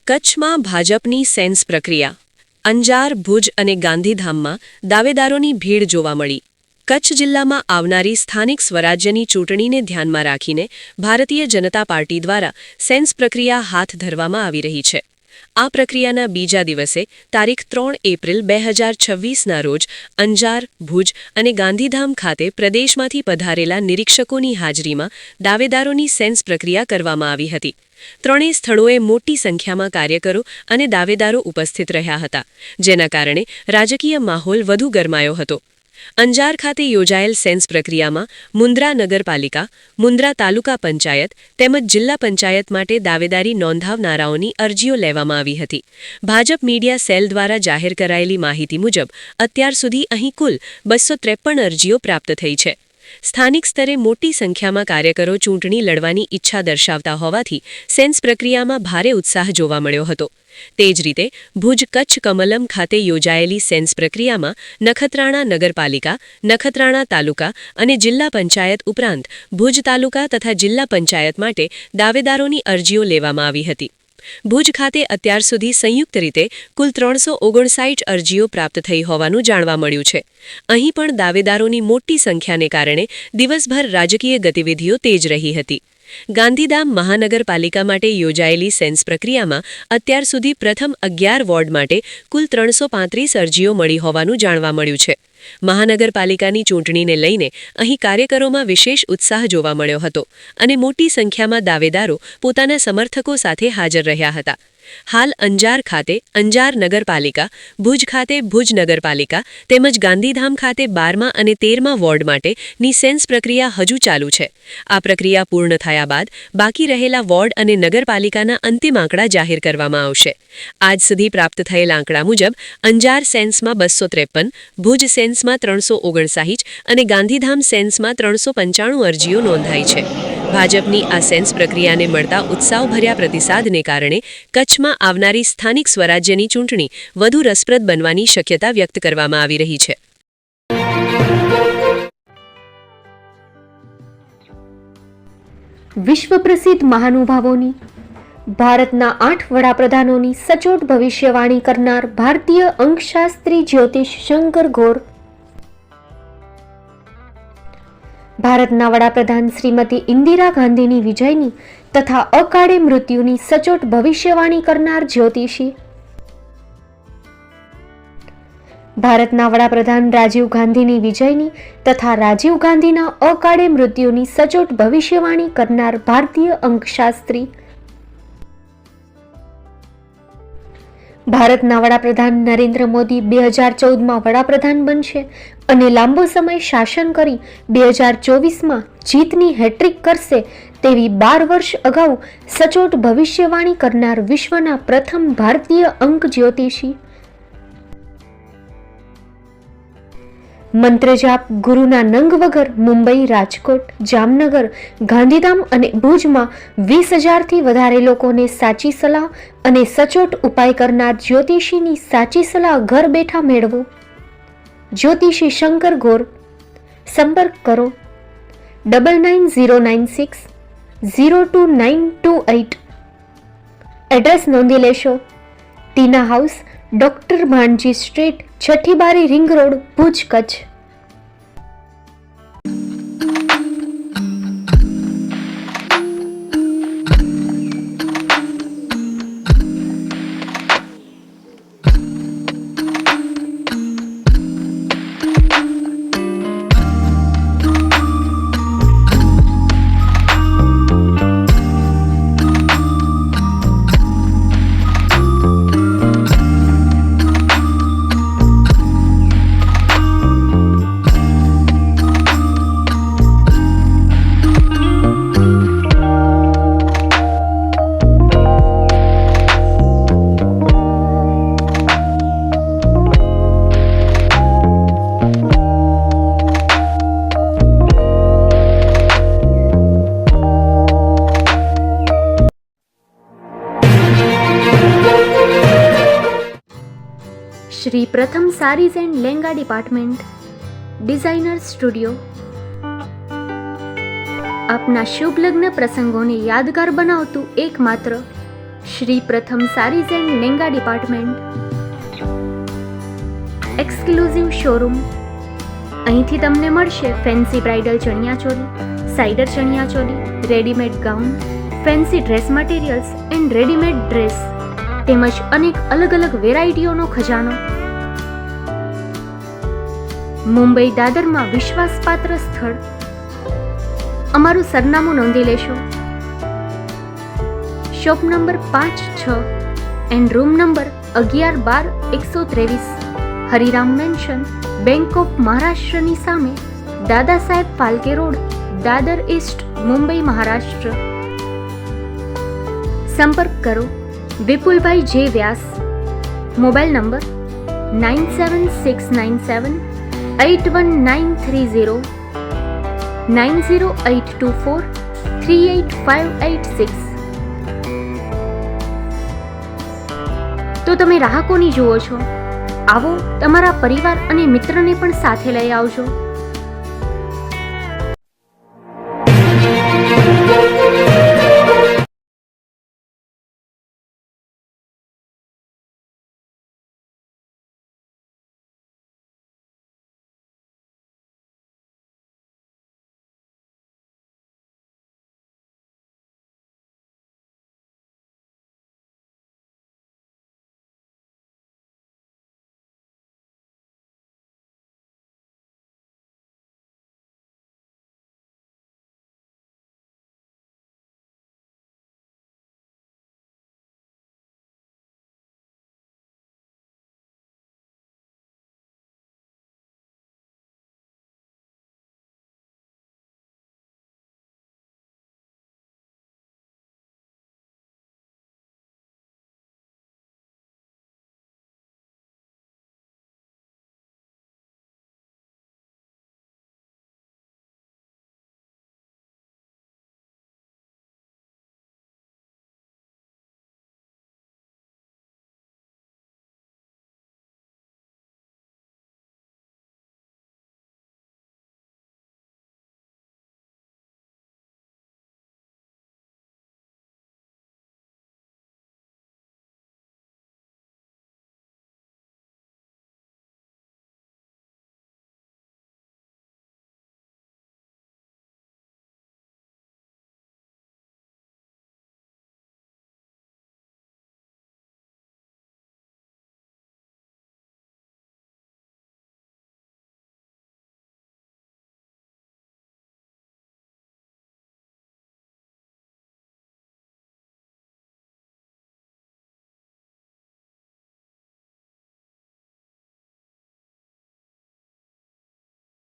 કચ્છમાં ભાજપની સેન્સ પ્રક્રિયા. અંજાર, ભુજ અને ગાંધીધામમાં દાવેદારોની ભીડ જોવા મળી. કચ્છ જિલ્લામાં આવનારી સ્થાનિક સ્વરાજ્યની ચૂંટણીને ધ્યાનમાં રાખીને ભારતીય જનતા પાર્ટી દ્વારા સેન્સ પ્રક્રિયા હાથ ધરવામાં આવી રહી છે. આ પ્રક્રિયાના બીજા દિવસે તારીખ 3 એપ્રિલ 2026ના રોજ અંજાર, ભુજ અને ગાંધીધામ ખાતે પ્રદેશમાંથી પધારેલા નિરીક્ષકોની હાજરીમાં દાવેદારોની સેન્સ પ્રક્રિયા કરવામાં આવી હતી. ત્રણેય સ્થળોએ મોટી સંખ્યામાં કાર્યકરો અને દાવેદારો ઉપસ્થિત રહ્યા હતા, જેના કારણે રાજકીય માહોલ વધુ ગરમાયો હતો. અંજાર ખાતે યોજાયેલ સેન્સ પ્રક્રિયામાં મુન્દ્રા નગરપાલિકા, મુન્દ્રા તાલુકા પંચાયત તેમજ જિલ્લા પંચાયત માટે દાવેદારી નોંધાવનારાઓની અરજીઓ લેવામાં આવી હતી. ભાજપ મીડિયા સેલ દ્વારા જાહેર કરાયેલી માહિતી મુજબ અત્યાર સુધી અહીં કુલ 253 અરજીઓ પ્રાપ્ત થઈ છે. સ્થાનિક સ્તરે મોટી સંખ્યામાં કાર્યકરો ચૂંટણી લડવાની ઈચ્છા દર્શાવતા હોવાથી સેન્સ પ્રક્રિયામાં ભારે ઉત્સાહ જોવા મળ્યો હતો. તે જ રીતે ભુજ કચ્છ કમલમ ખાતે યોજાયેલી સેન્સ પ્રક્રિયામાં નખત્રાણા નગરપાલિકા, નખત્રાણા તાલુકા અને જિલ્લા પંચાયત ઉપરાંત ભુજ તાલુકા તથા જિલ્લા પંચાયત માટે દાવેદારોની અરજીઓ લેવામાં આવી હતી. ભુજ ખાતે અત્યાર સુધી સંયુક્ત રીતે કુલ 359 અરજીઓ પ્રાપ્ત થઈ હોવાનું જાણવા મળ્યું છે. અહીં પણ દાવેદારોની મોટી સંખ્યાને કારણે દિવસભર રાજકીય ગતિવિધિઓ તેજ રહી હતી. ગાંધીધામ મહાનગરપાલિકા માટે યોજાયેલી સેન્સ પ્રક્રિયામાં અત્યાર સુધી પ્રથમ 11 વોર્ડ માટે કુલ 335 અરજીઓ મળી હોવાનું જાણવા મળ્યું છે. મહાનગરપાલિકાની ચૂંટણીને લઈને અહીં કાર્યકરોમાં વિશેષ ઉત્સાહ જોવા મળ્યો હતો અને મોટી સંખ્યામાં દાવેદારો પોતાના સમર્થકો સાથે હાજર રહ્યા હતા. હાલ અંજાર ખાતે અંજાર નગરપાલિકા, ભુજ ખાતે ભુજ નગરપાલિકા તેમજ ગાંધીધામ ખાતે 12મા અને 13મા વોર્ડ માટેની સેન્સ પ્રક્રિયા હજુ ચાલુ છે. આ પ્રક્રિયા પૂર્ણ થયા બાદ બાકી રહેલા વોર્ડ અને નગરપાલિકાના અંતિમ આંકડા જાહેર કરવામાં આવશે. આજ સુધી પ્રાપ્ત થયેલ આંકડા મુજબ અંજાર સેન્સમાં 253, ભુજ સેન્સમાં 359 અને ગાંધીધામ સેન્સમાં 395 અરજીઓ નોંધાઈ છે. ભાજપની આ સેન્સ પ્રક્રિયાને મળતા ઉત્સાહભર્યા પ્રતિસાદને કારણે કચ્છમાં આવનારી સ્થાનિક સ્વરાજ્યની ચૂંટણી વધુ રસપ્રદ બનવાની શક્યતા વ્યક્ત કરવામાં આવી રહી છે. વિશ્વ પ્રસિદ્ધ મહાનુભાવોની, ભારતના 8 વડાપ્રધાનોની સચોટ ભવિષ્યવાણી કરનાર ભારતીય અંકશાસ્ત્રી જ્યોતિષ શંકર ગોર, ભારતના વડાપ્રધાન શ્રીમતી ઇન્દિરા ગાંધીની વિજયની તથા અકાળે મૃત્યુની સચોટ ભવિષ્યવાણી કરનાર જ્યોતિષી, ભારતના વડાપ્રધાન રાજીવ ગાંધીની વિજયની તથા રાજીવ ગાંધીના અકાળે મૃત્યુની સચોટ ભવિષ્યવાણી કરનાર ભારતીય અંકશાસ્ત્રી, ભારતના વડાપ્રધાન નરેન્દ્ર મોદી 2014માં વડાપ્રધાન બનશે અને લાંબો સમય શાસન કરી 2024માં જીતની હેટ્રિક કરશે તેવી 12 વર્ષ અગાઉ સચોટ ભવિષ્યવાણી કરનાર વિશ્વના પ્રથમ ભારતીય અંક જ્યોતિષી, મંત્રજાપ ગુરુના નંગ વગર મુંબઈ, રાજકોટ, જામનગર, ગાંધીધામ અને ભુજમાં 20,000થી વધારે લોકોને સાચી સલાહ અને સચોટ ઉપાય કરનાર જ્યોતિષીની સાચી સલાહ ઘર બેઠા મેળવો. જ્યોતિષી શંકર ગોર. સંપર્ક કરો 9909602928. એડ્રેસ નોંધી લેશો. Tina house, doctor Bhanji street, છઠ્ઠી બારી, ring road, Bhuj, Kutch. Shri Pratham sarees and langa department, designer studio. આપના શુભ લગ્ન પ્રસંગોને યાદગાર બનાવતું એકમાત્ર Shri Pratham sarees and langa department, exclusive showroom. અહીંથી તમને મળશે ફેન્સી બ્રાઇડલ ચણિયાચોલી, સાઇડર ચણિયાચોલી, readymade gown, fancy dress materials and readymade dress તેમજ અનેક અલગ અલગ વેરાયટીઓનો ખજાનો. મુંબઈ દાદરમાં વિશ્વાસપાત્ર સ્થળ. અમારું સરનામું નોંધી લેશો. Shop number 5-6 and room number 11-12-123, Hariram mansion, bank of મહારાષ્ટ્રની સામે, દાદા સાહેબ ફાલ્કે રોડ, દાદર ઈસ્ટ, મુંબઈ, મહારાષ્ટ્ર. સંપર્ક કરો વિપુલભાઈ જે વ્યાસ. Mobile number 9769781930, 9082438586. તો તમે રાહ કોની જુઓ છો? આવો, તમારા પરિવાર અને મિત્રને પણ સાથે લઈ આવજો.